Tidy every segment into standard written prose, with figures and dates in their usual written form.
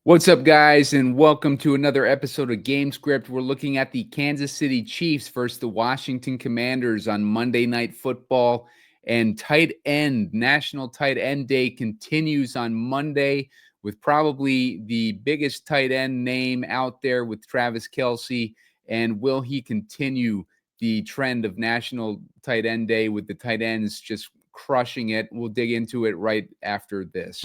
What's up, guys, and welcome to another episode of Gamescript. We're looking at the Kansas City Chiefs versus the Washington Commanders on Monday Night Football. And National Tight End Day continues on Monday with probably the biggest tight end name out there with Travis Kelce. And will he continue the trend of National Tight End Day with the tight ends just crushing it? We'll dig into it right after this.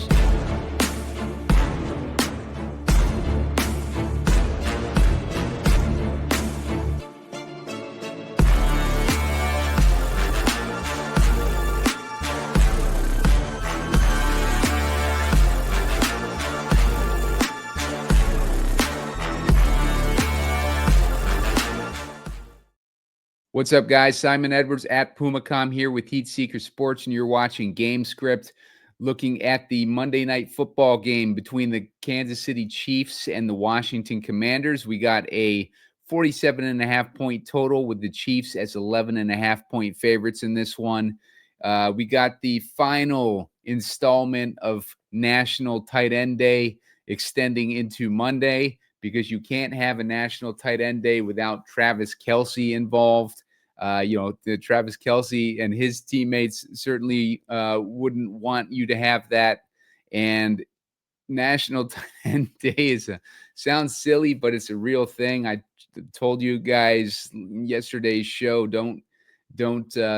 What's up, guys? Simon Edwards at PumaCom here with Heat Seeker Sports, and you're watching Gamescript, looking at the Monday Night Football game between the Kansas City Chiefs and the Washington Commanders. We got a 47.5-point total with the Chiefs as 11.5-point favorites in this one. We got the final installment of National Tight End Day extending into Monday, because you can't have a National Tight End Day without Travis Kelce involved. The Travis Kelce and his teammates certainly wouldn't want you to have that. And National Tight End Day sounds silly, but it's a real thing. I told you guys yesterday's show, don't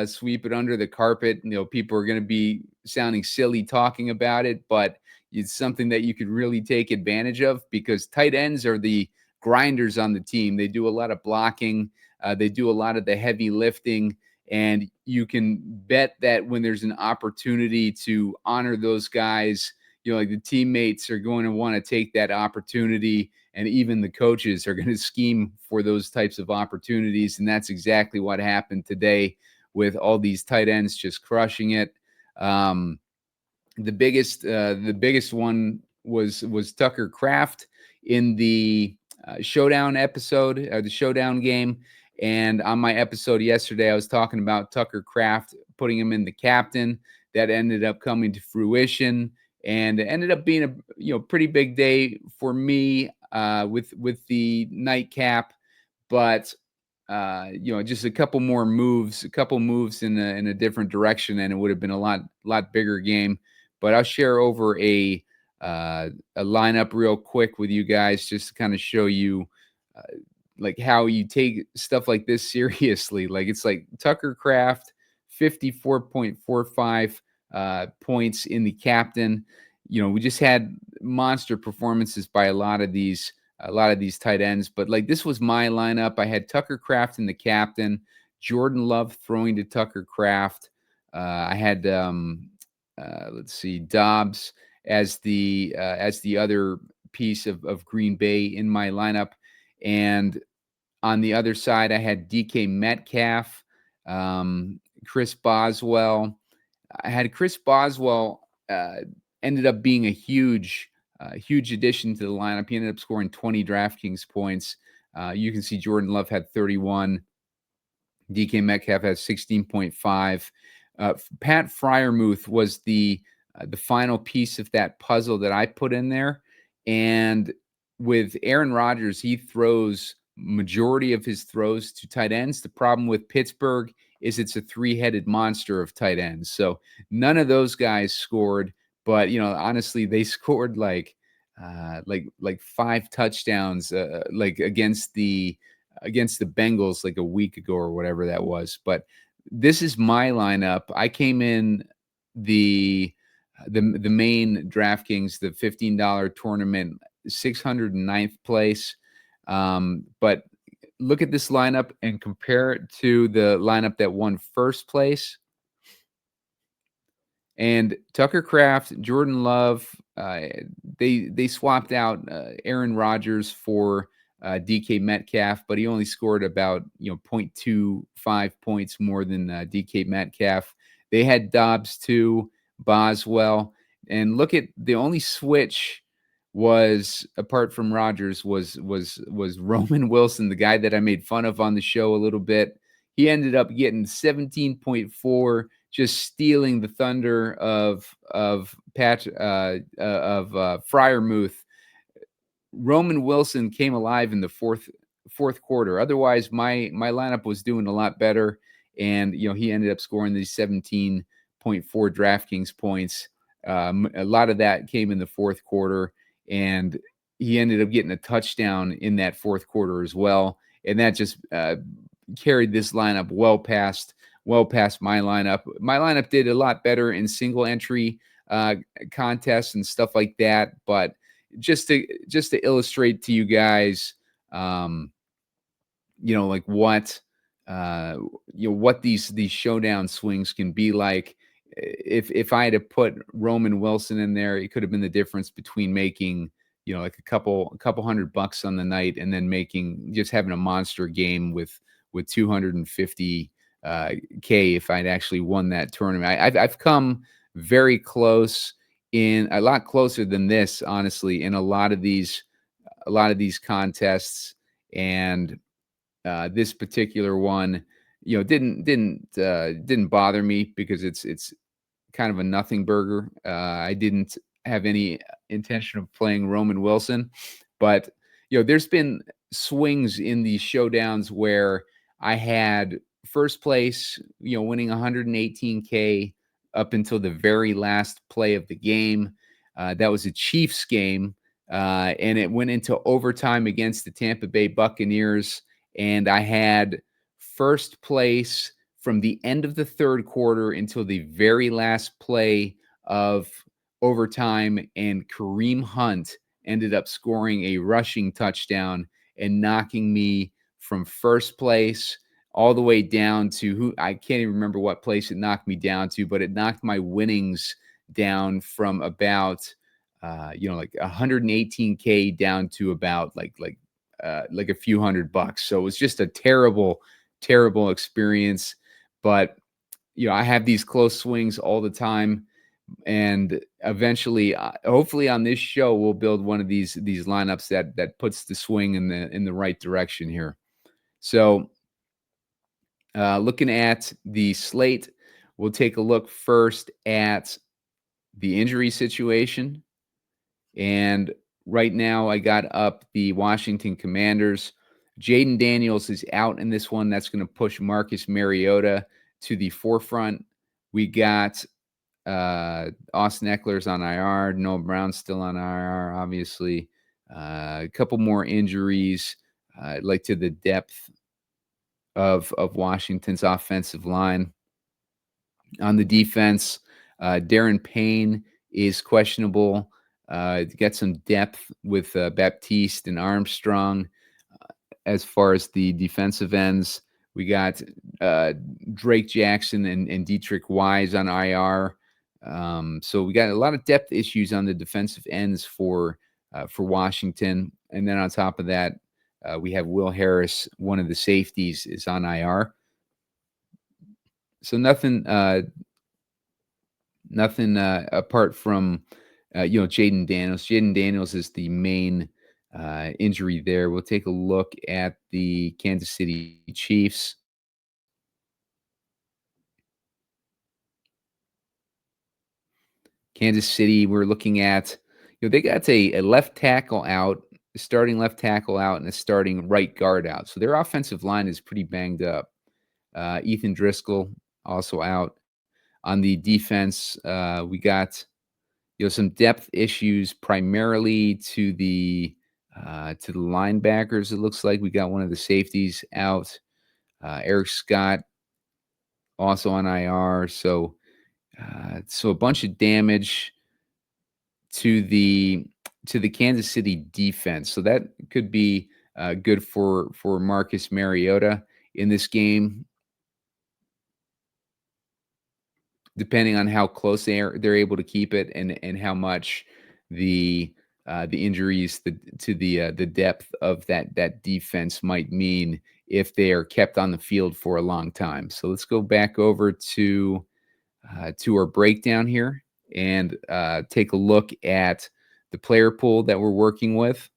sweep it under the carpet. People are going to be sounding silly talking about it, but it's something that you could really take advantage of, because tight ends are the grinders on the team. They do a lot of blocking. They do a lot of the heavy lifting, and you can bet that when there's an opportunity to honor those guys, like the teammates are going to want to take that opportunity, and even the coaches are going to scheme for those types of opportunities. And that's exactly what happened today with all these tight ends just crushing it. The biggest one was Tucker Kraft in the showdown episode, the showdown game. And on my episode yesterday, I was talking about Tucker Kraft, putting him in the captain. That ended up coming to fruition, and it ended up being a pretty big day for me with the nightcap. But just a couple moves in a different direction, and it would have been a lot bigger game. But I'll share over a lineup real quick with you guys, just to kind of show you like how you take stuff like this seriously. Like, it's like Tucker Kraft, 54.45 points in the captain. We just had monster performances by a lot of these tight ends, but like, this was my lineup. I had Tucker Kraft in the captain, Jordan Love throwing to Tucker Kraft. I had Dobbs as the other piece of Green Bay in my lineup. And on the other side, I had DK Metcalf, Chris Boswell. I had Chris Boswell ended up being a huge addition to the lineup. He ended up scoring 20 DraftKings points. You can see Jordan Love had 31. DK Metcalf has 16.5. Pat Freiermuth was the final piece of that puzzle that I put in there. And with Aaron Rodgers, he throws majority of his throws to tight ends. The problem with Pittsburgh is it's a three-headed monster of tight ends. So none of those guys scored, but honestly, they scored like 5 touchdowns like against the Bengals like a week ago or whatever that was. But this is my lineup. I came in the main DraftKings, the $15 tournament, 609th place. But look at this lineup and compare it to the lineup that won first place. And Tucker Kraft, Jordan Love, they swapped out Aaron Rodgers for DK Metcalf, but he only scored about 0.25 points more than DK Metcalf. They had Dobbs too, Boswell, and look at the only switch was, apart from Rodgers, was Roman Wilson, the guy that I made fun of on the show a little bit. He ended up getting 17.4, just stealing the thunder of Freiermuth. Roman Wilson came alive in the fourth quarter. Otherwise, my lineup was doing a lot better, and he ended up scoring these 17.4 DraftKings points. A lot of that came in the fourth quarter, and he ended up getting a touchdown in that fourth quarter as well, and that just carried this lineup well past my lineup. My lineup did a lot better in single entry contests and stuff like that, but just to illustrate to you guys, like what what these showdown swings can be like. If I had to put Roman Wilson in there, it could have been the difference between making like a couple $100 on the night and then just having a monster game with 250 K if I'd actually won that tournament. I've come very close, in a lot closer than this, honestly, in a lot of these contests, and this particular one, didn't bother me because it's kind of a nothing burger. I didn't have any intention of playing Roman Wilson, but there's been swings in these showdowns where I had first place, winning 118K up until the very last play of the game. That was a Chiefs game, and it went into overtime against the Tampa Bay Buccaneers, and I had first place from the end of the third quarter until the very last play of overtime, and Kareem Hunt ended up scoring a rushing touchdown and knocking me from first place all the way down to I can't even remember what place it knocked me down to, but it knocked my winnings down from about like 118K down to about like a few $100. So it was just a terrible experience. But I have these close swings all the time, and eventually, hopefully, on this show, we'll build one of these lineups that puts the swing in the right direction here. So, looking at the slate, we'll take a look first at the injury situation. And right now, I got up the Washington Commanders. Jayden Daniels is out in this one. That's going to push Marcus Mariota to the forefront. We got Austin Eckler's on IR. Noah Brown's still on IR, obviously. A couple more injuries, like to the depth of Washington's offensive line. On the defense, Darren Payne is questionable. Get some depth with Baptiste and Armstrong. As far as the defensive ends, we got Drake Jackson and Dietrich Wise on IR. So we got a lot of depth issues on the defensive ends for Washington. And then on top of that, we have Will Harris, one of the safeties, is on IR. So nothing apart from Jayden Daniels. Jayden Daniels is the main injury there. We'll take a look at the Kansas City Chiefs. Kansas City, we're looking at, they got a left tackle out, a starting left tackle out, and a starting right guard out. So their offensive line is pretty banged up. Ethan Driscoll also out. On the defense, we got some depth issues, primarily to the linebackers. It looks like we got one of the safeties out. Eric Scott also on IR. So a bunch of damage to the Kansas City defense. So that could be good for Marcus Mariota in this game, depending on how close they're able to keep it, and how much the injuries to the depth of that defense might mean if they are kept on the field for a long time. So let's go back over to our breakdown here and take a look at the player pool that we're working with.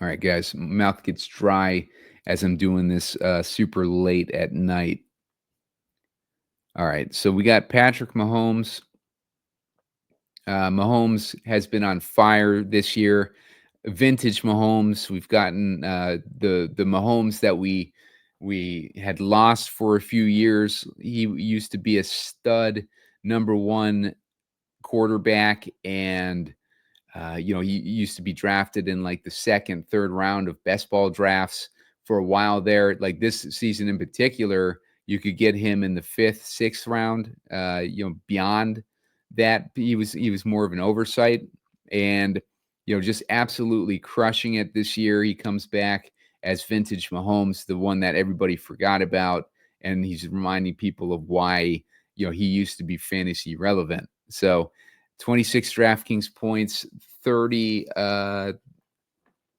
All right, guys, mouth gets dry as I'm doing this super late at night. All right, so we got Patrick Mahomes. Mahomes has been on fire this year. Vintage Mahomes. We've gotten the Mahomes that we had lost for a few years. He used to be a stud number one quarterback, and he used to be drafted in like the second, third round of best ball drafts for a while there. Like this season in particular, you could get him in the fifth, sixth round. Beyond that, he was more of an oversight, and just absolutely crushing it this year. He comes back as vintage Mahomes, the one that everybody forgot about, and he's reminding people of why he used to be fantasy relevant. So 26 DraftKings points, 30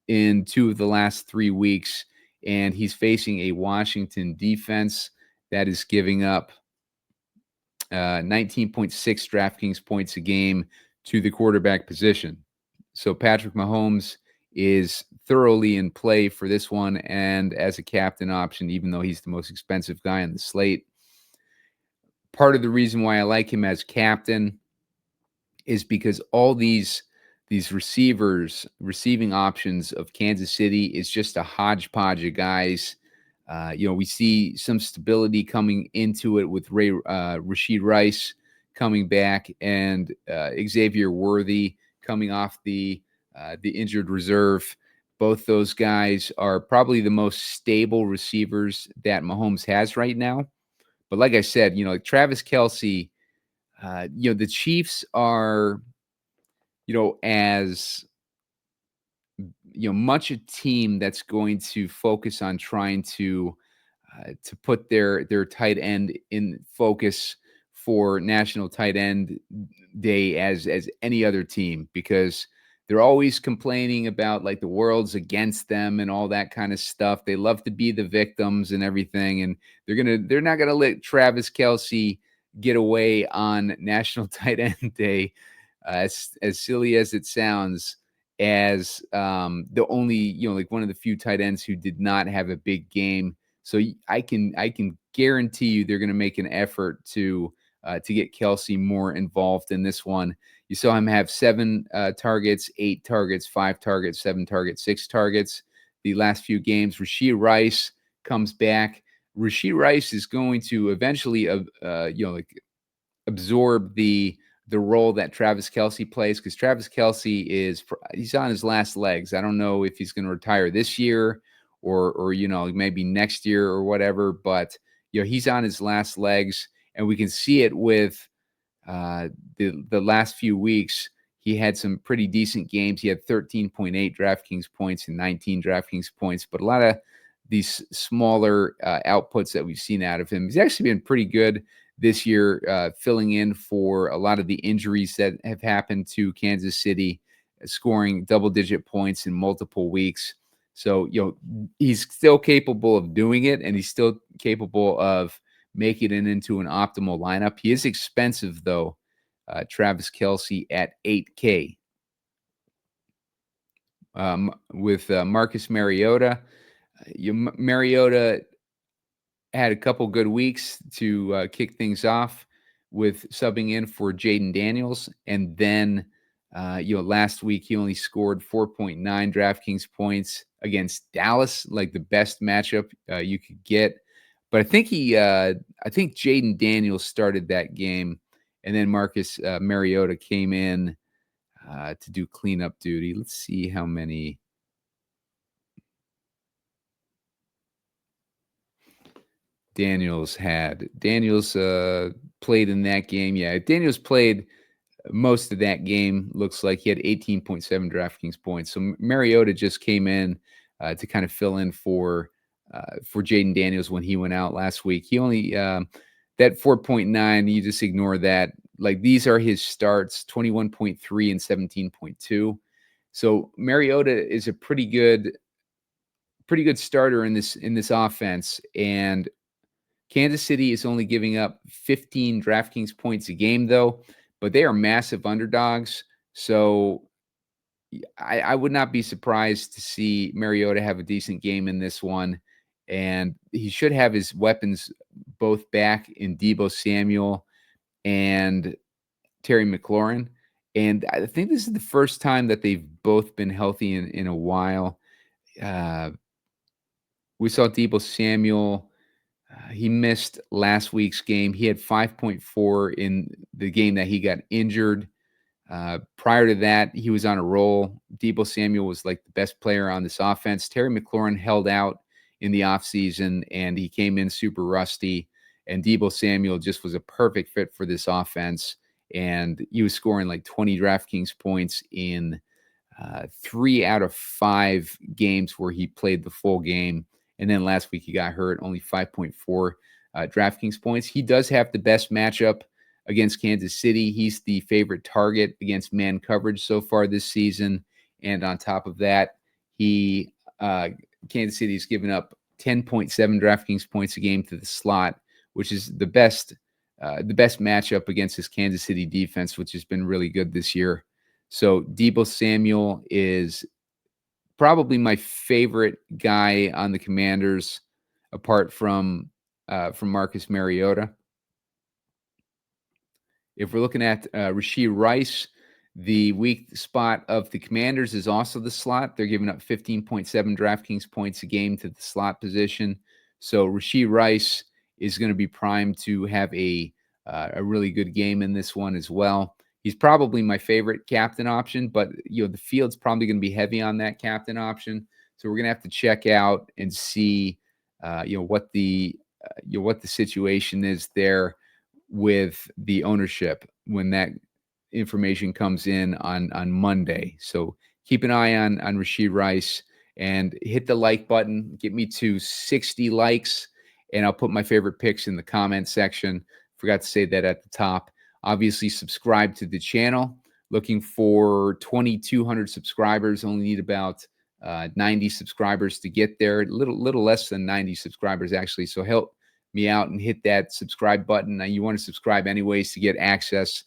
in 2 of the last 3 weeks, and he's facing a Washington defense that is giving up 19.6 DraftKings points a game to the quarterback position. So Patrick Mahomes is thoroughly in play for this one and as a captain option, even though he's the most expensive guy on the slate. Part of the reason why I like him as captain is because all these receiving options of Kansas City is just a hodgepodge of guys. We see some stability coming into it with Rashid Rice coming back and Xavier Worthy coming off the injured reserve. Both those guys are probably the most stable receivers that Mahomes has right now. But like I said, like Travis Kelce, the Chiefs are, as much a team that's going to focus on trying to put their tight end in focus for National Tight End Day as any other team, because they're always complaining about like the world's against them and all that kind of stuff. They love to be the victims and everything, and they're not gonna let Travis Kelce get away on National Tight End Day, as silly as it sounds, as the only like one of the few tight ends who did not have a big game. So I can guarantee you they're going to make an effort to get Kelce more involved in this one. You saw him have 7 targets, 8 targets, 5 targets, 7 targets, 6 targets. The last few games, Rashid Rice comes back. Rashid Rice is going to eventually, absorb the role that Travis Kelce plays, because Travis Kelce he's on his last legs. I don't know if he's going to retire this year or maybe next year or whatever, but he's on his last legs, and we can see it with the last few weeks. He had some pretty decent games. He had 13.8 DraftKings points and 19 DraftKings points, but a lot of these smaller outputs that we've seen out of him. He's actually been pretty good this year, filling in for a lot of the injuries that have happened to Kansas City, scoring double-digit points in multiple weeks. So, he's still capable of doing it, and he's still capable of making it into an optimal lineup. He is expensive, though, Travis Kelce at $8K. With Marcus Mariota. Mariota had a couple good weeks to kick things off with subbing in for Jayden Daniels. And then, last week he only scored 4.9 DraftKings points against Dallas, like the best matchup you could get. But I think Jayden Daniels started that game, and then Marcus Mariota came in to do cleanup duty. Let's see how many. Daniels played in that game. Yeah, Daniels played most of that game. Looks like he had 18.7 DraftKings points. So Mariota just came in to kind of fill in for Jayden Daniels when he went out last week. He only that 4.9. You just ignore that. Like, these are his starts: 21.3 and 17.2. So Mariota is a pretty good starter in this offense, and Kansas City is only giving up 15 DraftKings points a game, though, but they are massive underdogs. So I would not be surprised to see Mariota have a decent game in this one. and he should have his weapons both back in Deebo Samuel and Terry McLaurin. And I think this is the first time that they've both been healthy in a while. We saw Deebo Samuel. He missed last week's game. He had 5.4 in the game that he got injured. Prior to that, he was on a roll. Deebo Samuel was like the best player on this offense. Terry McLaurin held out in the offseason, and he came in super rusty. And Deebo Samuel just was a perfect fit for this offense. And he was scoring like 20 DraftKings points in 3 out of 5 games where he played the full game. And then last week he got hurt, only 5.4 DraftKings points. He does have the best matchup against Kansas City. He's the favorite target against man coverage so far this season. And on top of that, Kansas City's given up 10.7 DraftKings points a game to the slot, which is the best matchup against this Kansas City defense, which has been really good this year. So Deebo Samuel is probably my favorite guy on the Commanders, apart from Marcus Mariota. If we're looking at Rashee Rice, the weak spot of the Commanders is also the slot. They're giving up 15.7 DraftKings points a game to the slot position. So Rashee Rice is going to be primed to have a really good game in this one as well. He's probably my favorite captain option, but the field's probably going to be heavy on that captain option. So we're going to have to check out and see what the situation is there with the ownership when that information comes in on Monday. So keep an eye on Rashee Rice and hit the like button. Get me to 60 likes, and I'll put my favorite picks in the comment section. Forgot to say that at the top. Obviously, subscribe to the channel. Looking for 2,200 subscribers. Only need about 90 subscribers to get there. Little less than 90 subscribers, actually. So help me out and hit that subscribe button. Now, you want to subscribe anyways to get access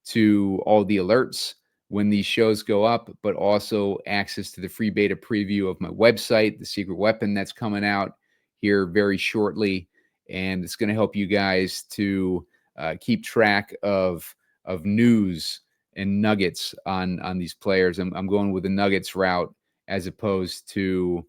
to all the alerts when these shows go up, but also access to the free beta preview of my website, the secret weapon that's coming out here very shortly. And it's going to help you guys to keep track of news and nuggets on these players. I'm going with the nuggets route as opposed to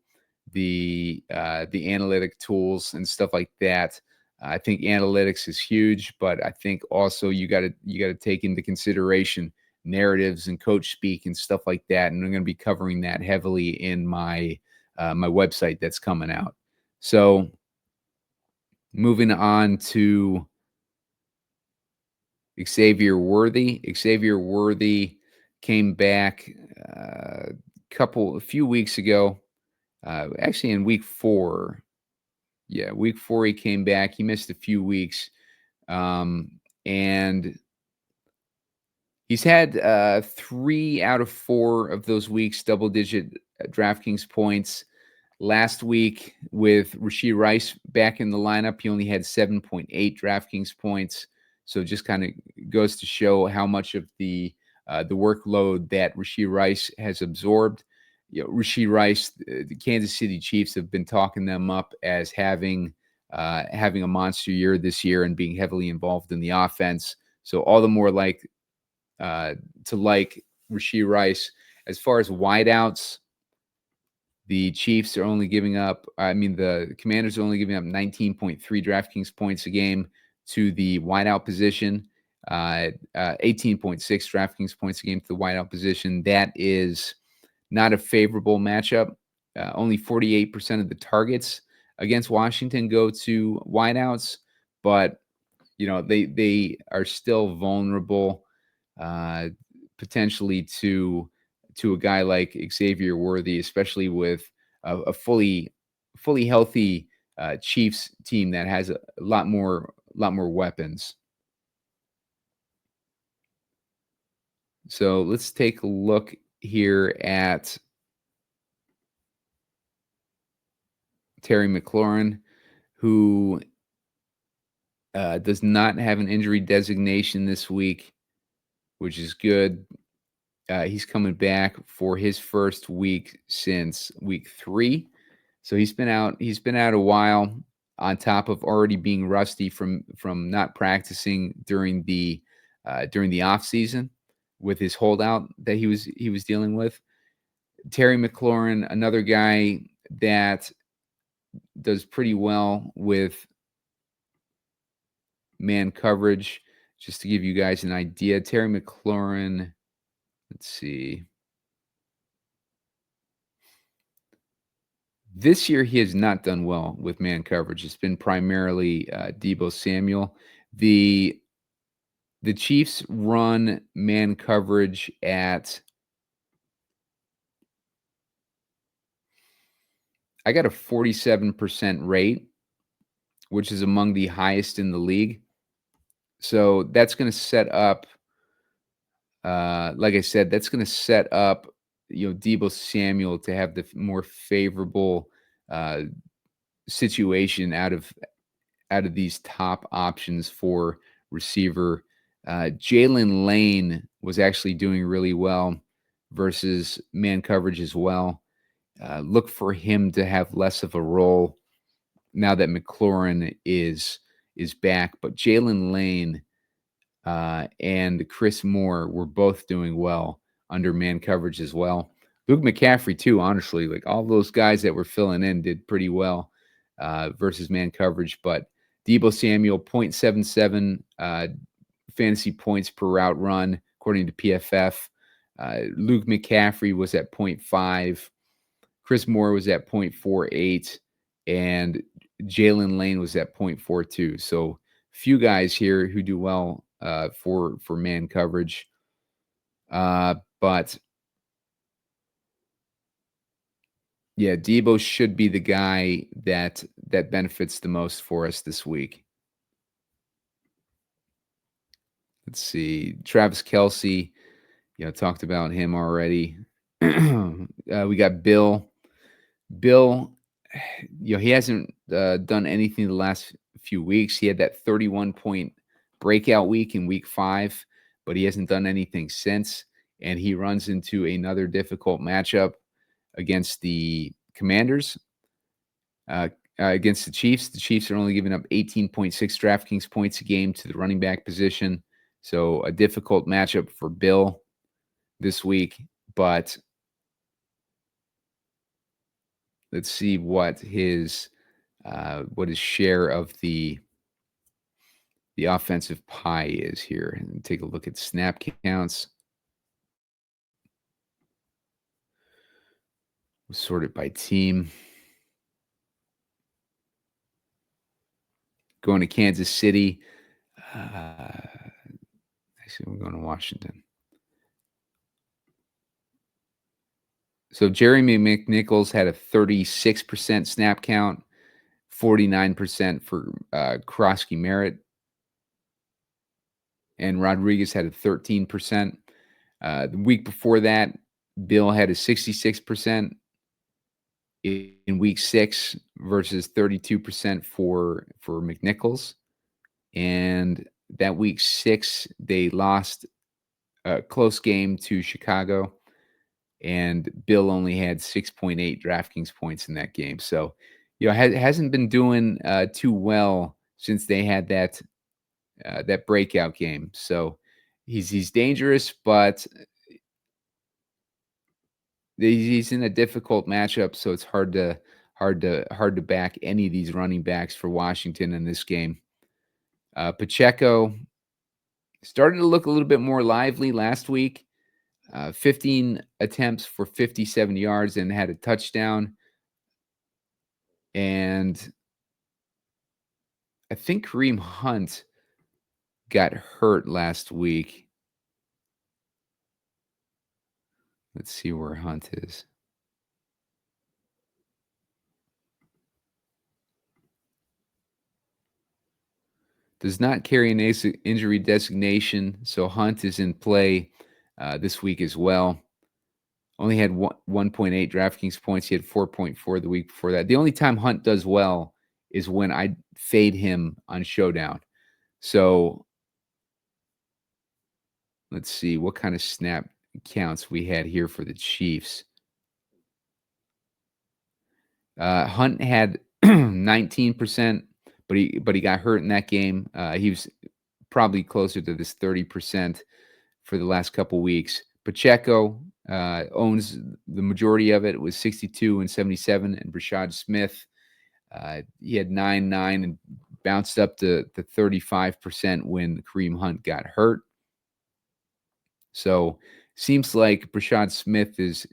the analytic tools and stuff like that. I think analytics is huge, but I think also you got to take into consideration narratives and coach speak and stuff like that. And I'm going to be covering that heavily in my my website that's coming out. So moving on to Xavier Worthy. Xavier Worthy came back a few weeks ago, actually in week 4. Yeah, week 4 he came back. He missed a few weeks, and he's had 3 out of 4 of those weeks double-digit DraftKings points. Last week with Rashee Rice back in the lineup, he only had 7.8 DraftKings points. So just kind of goes to show how much of the workload that Rashee Rice has absorbed. Rashee Rice, the Kansas City Chiefs have been talking them up as having a monster year this year and being heavily involved in the offense. So all the more to like Rashee Rice. As far as wideouts, the Chiefs are only giving up, the Commanders are only giving up 19.3 DraftKings points a game to the wideout position, 18.6 DraftKings points a game to the wideout position. That is not a favorable matchup. Only 48% of the targets against Washington go to wideouts, but they are still vulnerable potentially to a guy like Xavier Worthy, especially with a fully healthy Chiefs team that has a lot more weapons. So let's take a look here at Terry McLaurin, who does not have an injury designation this week, which is good. He's coming back for his first week since week 3. So he's been out. He's been out a while, on top of already being rusty from not practicing during the off season with his holdout that he was dealing with. Terry McLaurin, another guy that does pretty well with man coverage. Just to give you guys an idea, Terry McLaurin, let's see. This year, he has not done well with man coverage. It's been primarily Deebo Samuel. The Chiefs run man coverage at, I got a 47% rate, which is among the highest in the league. So that's going to set up, like I said, that's going to set up, Deebo Samuel to have the more favorable situation out of these top options for receiver. Jalen Lane was actually doing really well versus man coverage as well. Look for him to have less of a role now that McLaurin is back. But Jalen Lane and Chris Moore were both doing well under man coverage as well. Luke McCaffrey too, honestly, like all those guys that were filling in did pretty well versus man coverage. But Deebo Samuel, 0.77 fantasy points per route run, according to PFF. Luke McCaffrey was at 0.5. Chris Moore was at 0.48. And Jalen Lane was at 0.42. So few guys here who do well for man coverage. But yeah, Deebo should be the guy that benefits the most for us this week. Let's see. Travis Kelce, talked about him already. We got Bill. Bill, he hasn't done anything the last few weeks. He had that 31-point breakout week in week 5, but he hasn't done anything since. And he runs into another difficult matchup against the Commanders. Against the Chiefs. The Chiefs are only giving up 18.6 DraftKings points a game to the running back position. So a difficult matchup for Bill this week. But let's see what his share of the offensive pie is here. And take a look at snap counts. We'll sort it by team. Going to Kansas City. Actually, we're going to Washington. So Jeremy McNichols had a 36% snap count, 49% for Krosky Merritt, and Rodriguez had a 13%. The week before that, Bill had a 66% in week 6 versus 32% for McNichols. And that week 6, they lost a close game to Chicago, and Bill only had 6.8 DraftKings points in that game. So, hasn't been doing too well since they had that breakout game. So he's dangerous, but he's in a difficult matchup. So it's hard to back any of these running backs for Washington in this game. Pacheco started to look a little bit more lively last week. 15 attempts for 57 yards and had a touchdown. And I think Kareem Hunt got hurt last week. Let's see where Hunt is. Does not carry an injury designation, so Hunt is in play this week as well. Only had 1.8 DraftKings points. He had 4.4 the week before that. The only time Hunt does well is when I fade him on Showdown. So let's see what kind of snap counts we had here for the Chiefs. Hunt had 19%, but he got hurt in that game. He was probably closer to this 30% for the last couple weeks. Pacheco owns the majority of it. It was 62 and 77, and Brashad Smith, he had 9 and bounced up to 35% when Kareem Hunt got hurt. So seems like Brashad Smith is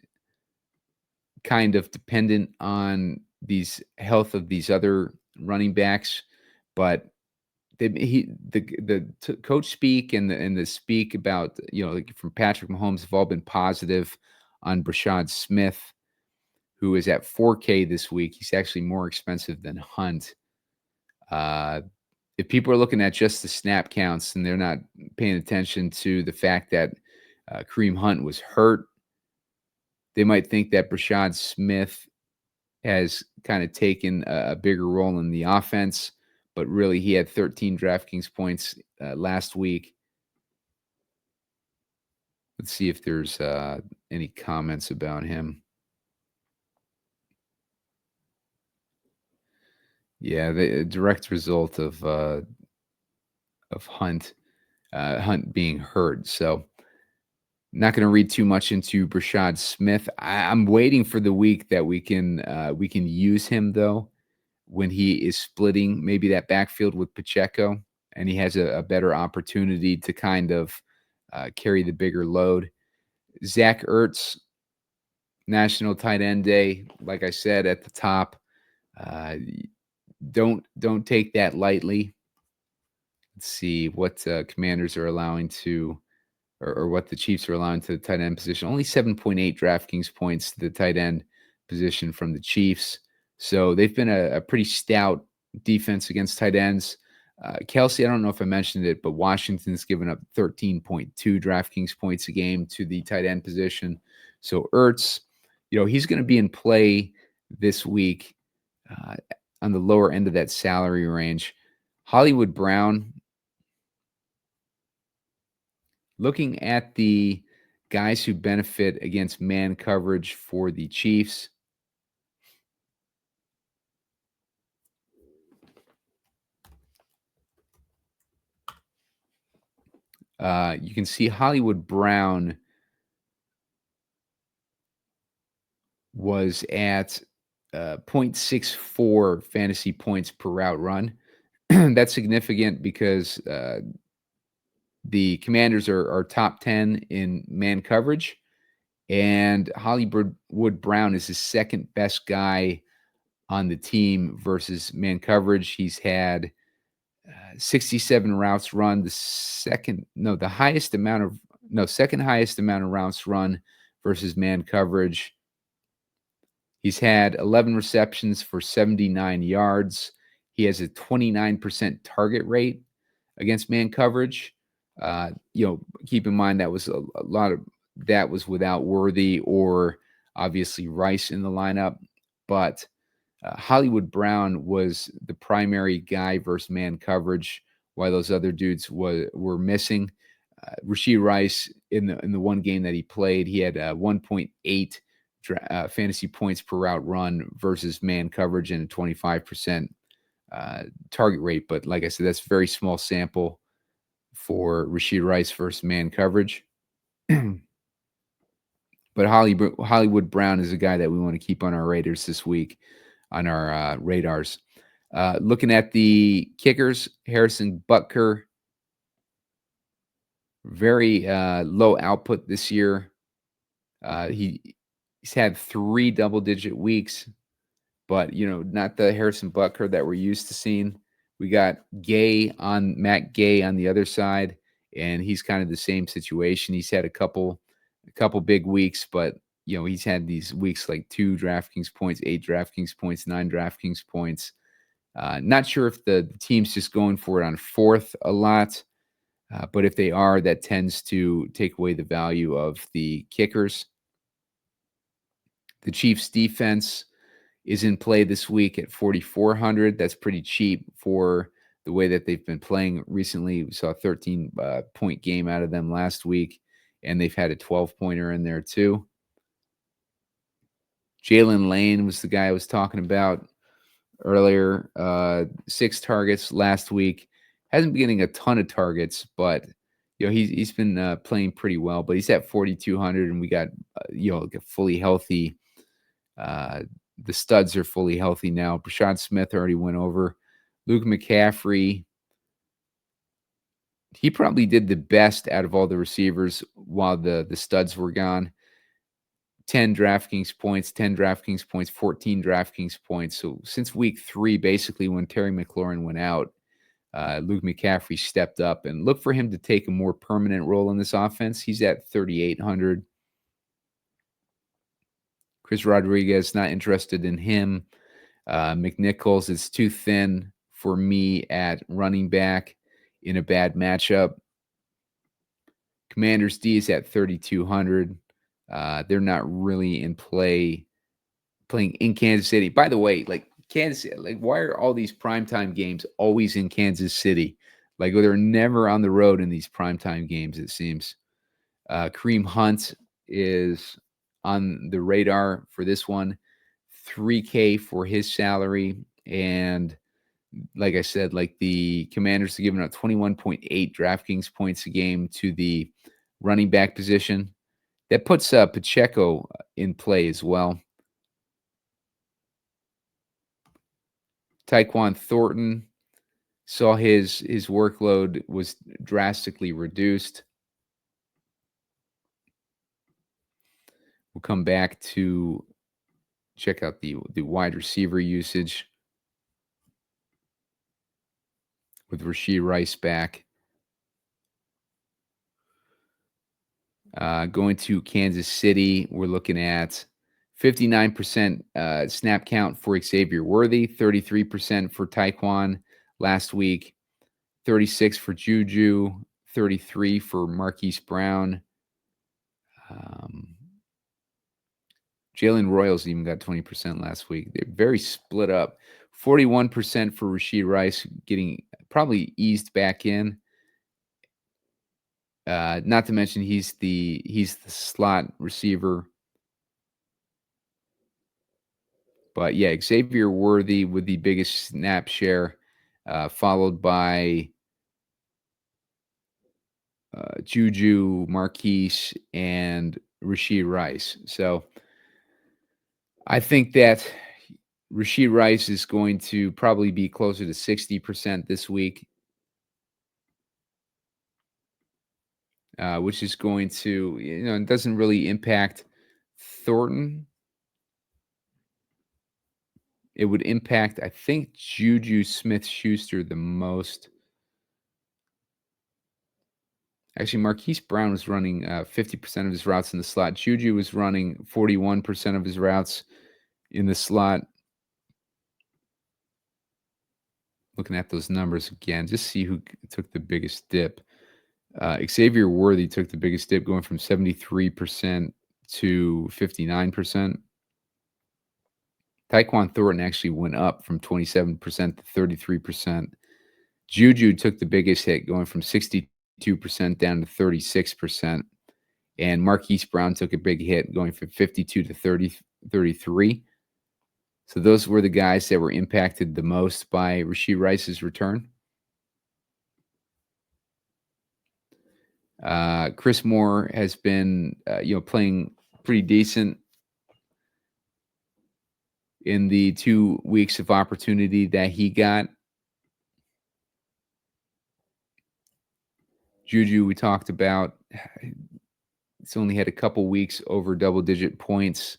kind of dependent on these health of these other running backs, but the coach speak and the speak about, like from Patrick Mahomes have all been positive on Brashad Smith, who is at 4K this week. He's actually more expensive than Hunt. If people are looking at just the snap counts and they're not paying attention to the fact that Kareem Hunt was hurt, they might think that Brashad Smith has kind of taken a bigger role in the offense, but really he had 13 DraftKings points last week. Let's see if there's any comments about him. Yeah, the direct result of Hunt being hurt. So not going to read too much into Brashad Smith. I'm waiting for the week that we can use him, though, when he is splitting maybe that backfield with Pacheco, and he has a better opportunity to kind of carry the bigger load. Zach Ertz, National Tight End Day, like I said at the top, don't take that lightly. Let's see what Commanders are allowing to, or what the Chiefs are allowing to the tight end position. Only 7.8 DraftKings points to the tight end position from the Chiefs. So they've been a pretty stout defense against tight ends. Kelce, I don't know if I mentioned it, but Washington's given up 13.2 DraftKings points a game to the tight end position. So Ertz, he's going to be in play this week on the lower end of that salary range. Hollywood Brown, looking at the guys who benefit against man coverage for the Chiefs, you can see Hollywood Brown was at 0.64 fantasy points per route run. That's significant because the Commanders are top 10 in man coverage, and Hollywood Brown is the second best guy on the team versus man coverage. He's had 67 routes run, second highest amount of routes run versus man coverage. He's had 11 receptions for 79 yards. He has a 29% target rate against man coverage. Keep in mind that was a lot of that was without Worthy or obviously Rice in the lineup, but Hollywood Brown was the primary guy versus man coverage, while those other dudes were missing. Rashee Rice in the one game that he played, he had 1.8 fantasy points per route run versus man coverage and a 25% target rate. But like I said, that's a very small sample for Rashee Rice versus man coverage. But Hollywood Brown is a guy that we want to keep on our radars this week, on our radars. Looking at the kickers, Harrison Butker, very low output this year. He's had 3 double-digit weeks, but not the Harrison Butker that we're used to seeing. We got Matt Gay on the other side, and he's kind of the same situation. He's had a couple big weeks, but he's had these weeks like 2 DraftKings points, 8 DraftKings points, 9 DraftKings points. Not sure if the team's just going for it on fourth a lot, but if they are, that tends to take away the value of the kickers. The Chiefs defense is in play this week at 4,400. That's pretty cheap for the way that they've been playing recently. We saw a 13-point game out of them last week, and they've had a 12-pointer in there too. Jalen Lane was the guy I was talking about earlier. 6 targets last week. Hasn't been getting a ton of targets, but he's been playing pretty well. But he's at 4,200, and we got like a fully healthy. The studs are fully healthy now. Brashad Smith already went over. Luke McCaffrey. He probably did the best out of all the receivers while the studs were gone. 10 DraftKings points, 10 DraftKings points, 14 DraftKings points. So since week 3, basically when Terry McLaurin went out, Luke McCaffrey stepped up, and look for him to take a more permanent role in this offense. He's at 3,800. Chris Rodriguez, not interested in him. McNichols is too thin for me at running back in a bad matchup. Commanders D is at 3,200. They're not really in playing in Kansas City. By the way, like Kansas, like why are all these primetime games always in Kansas City? Like they're never on the road in these primetime games, it seems. Kareem Hunt is on the radar for this one. $3K for his salary. And like I said, like the Commanders are giving out 21.8 DraftKings points a game to the running back position. That puts Pacheco in play as well. Tyquan Thornton saw his workload was drastically reduced. We'll come back to check out the wide receiver usage with Rashee Rice back. Going to Kansas City, we're looking at 59% snap count for Xavier Worthy, 33% for Tyquan last week, 36 for Juju, 33 for Marquise Brown. Jalen Royals even got 20% last week. They're very split up. 41% for Rashee Rice, getting probably eased back in. Not to mention he's the slot receiver. But yeah, Xavier Worthy with the biggest snap share, followed by Juju, Marquise, and Rashee Rice. So I think that Rashee Rice is going to probably be closer to 60% this week, which is going to, it doesn't really impact Thornton. It would impact, I think, Juju Smith-Schuster the most. Actually, Marquise Brown was running 50% of his routes in the slot. Juju was running 41% of his routes in the slot. Looking at those numbers again, just see who took the biggest dip. Xavier Worthy took the biggest dip, going from 73% to 59%. Tyquan Thornton actually went up from 27% to 33%. Juju took the biggest hit, going from 62% down to 36%. And Marquise Brown took a big hit, going from 52 to 33. So those were the guys that were impacted the most by Rashee Rice's return. Chris Moore has been, playing pretty decent in the 2 weeks of opportunity that he got. Juju, we talked about. It's only had a couple weeks over double-digit points.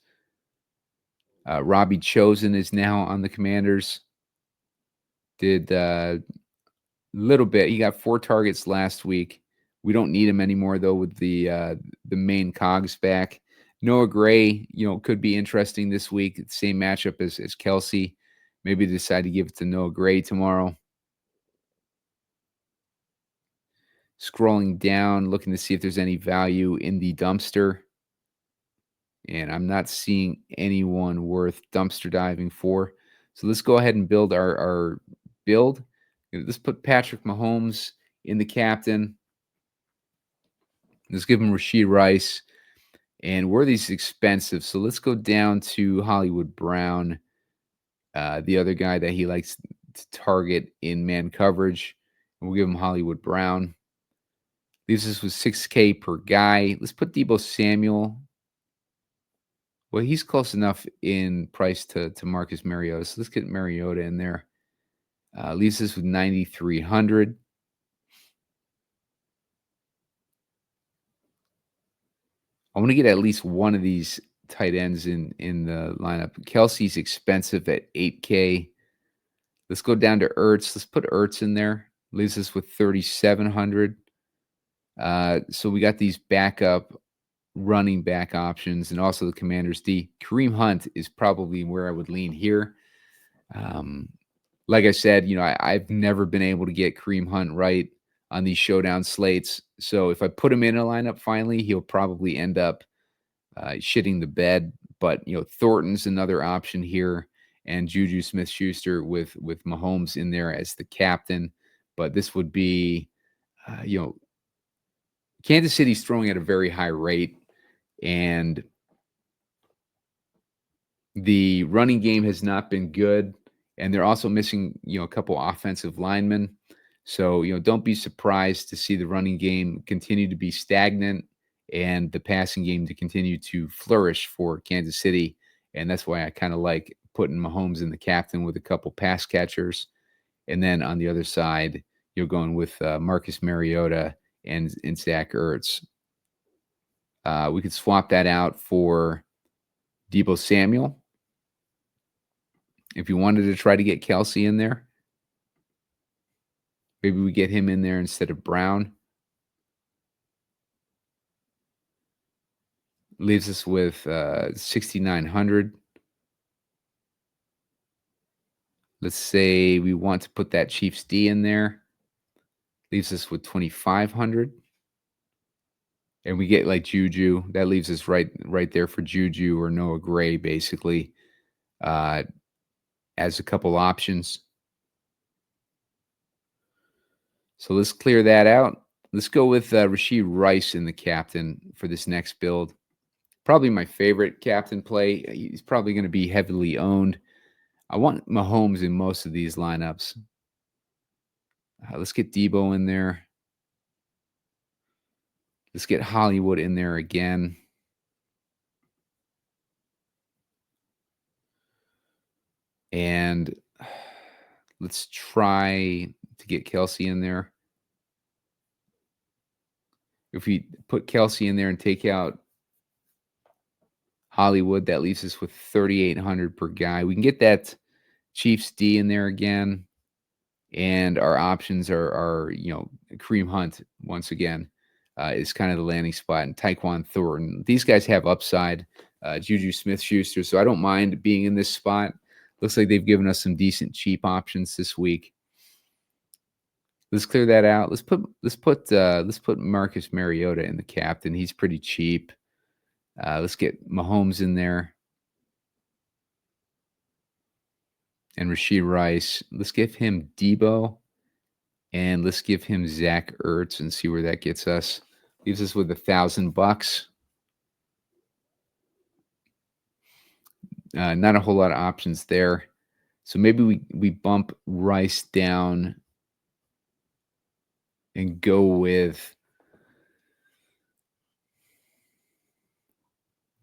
Robbie Chosen is now on the Commanders. Did a little bit. He got 4 targets last week. We don't need him anymore, though, with the main cogs back. Noah Gray, could be interesting this week. Same matchup as Kelce. Maybe decide to give it to Noah Gray tomorrow. Scrolling down, looking to see if there's any value in the dumpster. And I'm not seeing anyone worth dumpster diving for. So let's go ahead and build our build. Let's put Patrick Mahomes in the captain. Let's give him Rashee Rice. And Worthy's expensive. So let's go down to Hollywood Brown, the other guy that he likes to target in man coverage. And we'll give him Hollywood Brown. Leaves us with $6K per guy. Let's put Deebo Samuel. Well, he's close enough in price to Marcus Mariota. So let's get Mariota in there. Leaves us with 9,300. I want to get at least one of these tight ends in the lineup. Kelce's expensive at 8K. Let's go down to Ertz. Let's put Ertz in there. Leaves us with 3,700. So we got these backup running back options and also the Commanders D. Kareem Hunt is probably where I would lean here. Like I said, I've never been able to get Kareem Hunt right on these showdown slates. So if I put him in a lineup finally, he'll probably end up shitting the bed. But Thornton's another option here, and Juju Smith-Schuster with Mahomes in there as the captain. But this would be, Kansas City's throwing at a very high rate, and the running game has not been good, and they're also missing, a couple offensive linemen. So, don't be surprised to see the running game continue to be stagnant and the passing game to continue to flourish for Kansas City. And that's why I kind of like putting Mahomes in the captain with a couple pass catchers. And then on the other side, you're going with Marcus Mariota and Zach Ertz. We could swap that out for Deebo Samuel if you wanted to try to get Kelce in there. Maybe we get him in there instead of Brown. Leaves us with 6,900. Let's say we want to put that Chiefs D in there. Leaves us with 2,500. And we get like Juju. That leaves us right there for Juju or Noah Gray, basically, as a couple options. So let's clear that out. Let's go with Rashee Rice in the captain for this next build. Probably my favorite captain play. He's probably going to be heavily owned. I want Mahomes in most of these lineups. Let's get Deebo in there. Let's get Hollywood in there again. And let's try to get Kelce in there. If we put Kelce in there and take out Hollywood, that leaves us with 3,800 per guy. We can get that Chiefs D in there again. And our options are Kareem Hunt, once again, is kind of the landing spot, and Tyquan Thornton. These guys have upside. Juju Smith-Schuster, so I don't mind being in this spot. Looks like they've given us some decent cheap options this week. Let's clear that out. Let's put Marcus Mariota in the captain. He's pretty cheap. Let's get Mahomes in there. And Rashee Rice. Let's give him Deebo. And let's give him Zach Ertz and see where that gets us. Leaves us with $1,000. Not a whole lot of options there. So maybe we bump Rice down and go with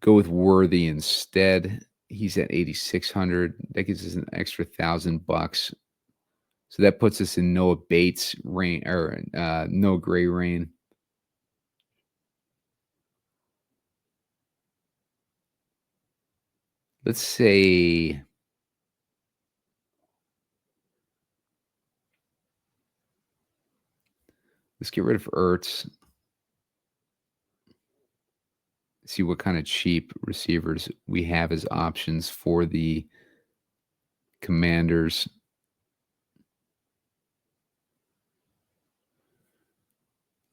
Worthy instead. He's at 8,600. That gives us an extra $1,000. So that puts us in Noah Bates range, or Noah Gray range. Let's say let's get rid of Ertz. See what kind of cheap receivers we have as options for the Commanders.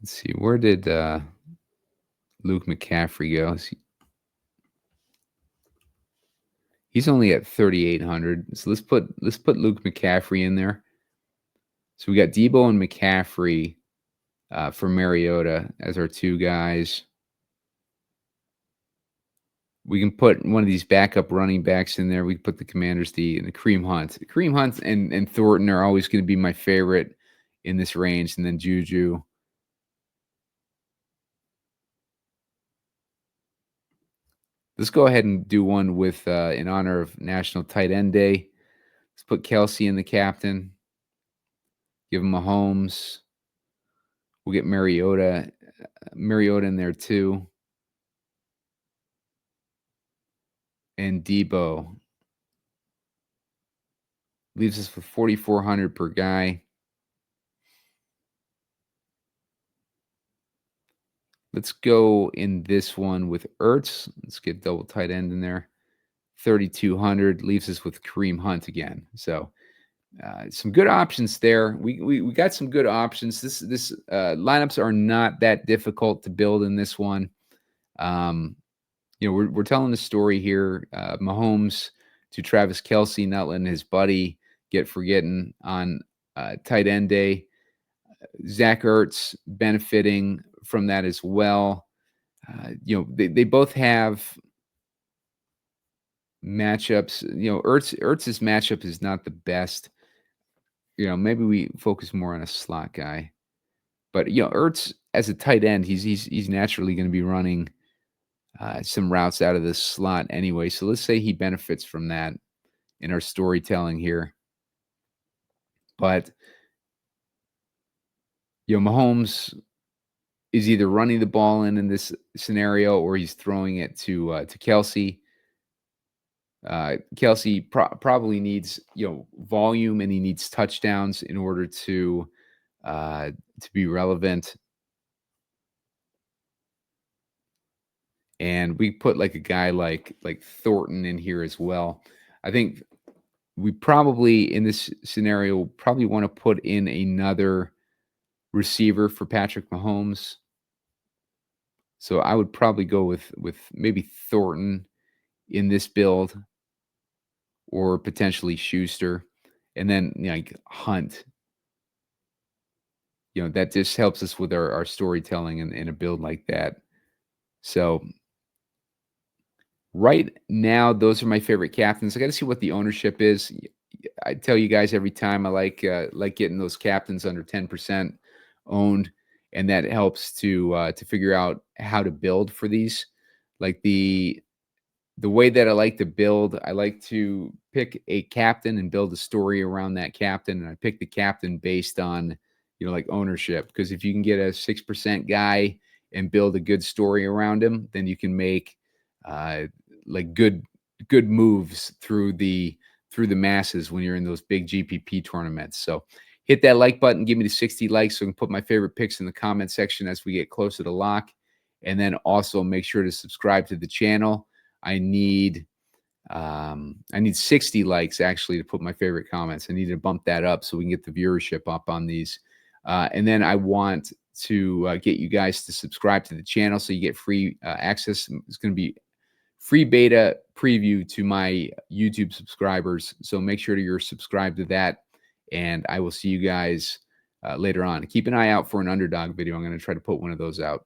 Let's see, where did Luke McCaffrey go? He's only at 3,800. So let's put Luke McCaffrey in there. So we got Deebo and McCaffrey for Mariota as our two guys. We can put one of these backup running backs in there. We can put the Commanders D and the Kareem Hunt. Kareem Hunt and Thornton are always going to be my favorite in this range, and then Juju. Let's go ahead and do one with in honor of National Tight End Day. Let's put Kelce in the captain. Give him Mahomes. We'll get Mariota in there too. And Debo. Leaves us with 4,400 per guy. Let's go in this one with Ertz. Let's get double tight end in there. 3,200 leaves us with Kareem Hunt again. So some good options there. We got some good options. This lineups are not that difficult to build in this one. We're telling the story here. Mahomes to Travis Kelce, not letting his buddy get forgotten on tight end day. Zach Ertz benefiting from that as well. They both have matchups. Ertz's matchup is not the best. Maybe we focus more on a slot guy. But Ertz as a tight end, he's naturally going to be running some routes out of the slot anyway. So let's say he benefits from that in our storytelling here. But Mahomes is either running the ball in this scenario or he's throwing it to Kelce. Kelce probably needs volume, and he needs touchdowns in order to be relevant. And we put like a guy like Thornton in here as well. I think we probably in this scenario probably want to put in another receiver for Patrick Mahomes. So I would probably go with maybe Thornton in this build, or potentially Schuster, and then like Hunt. That just helps us with our storytelling in a build like that. So right now, those are my favorite captains. I got to see what the ownership is. I tell you guys every time, I like getting those captains under 10% owned, and that helps to figure out how to build for these. Like the way that I like to build, I like to pick a captain and build a story around that captain, and I pick the captain based on like ownership, because if you can get a 6% guy and build a good story around him, then you can make like good moves through the masses when you're in those big GPP tournaments. So hit that like button, give me the 60 likes so I can put my favorite picks in the comment section as we get closer to lock. And then also make sure to subscribe to the channel. I need 60 likes actually to put my favorite comments. I need to bump that up so we can get the viewership up on these. And then I want to get you guys to subscribe to the channel so you get free access. It's going to be free beta preview to my YouTube subscribers. So make sure you're subscribed to that. And I will see you guys later on. Keep an eye out for an underdog video. I'm going to try to put one of those out.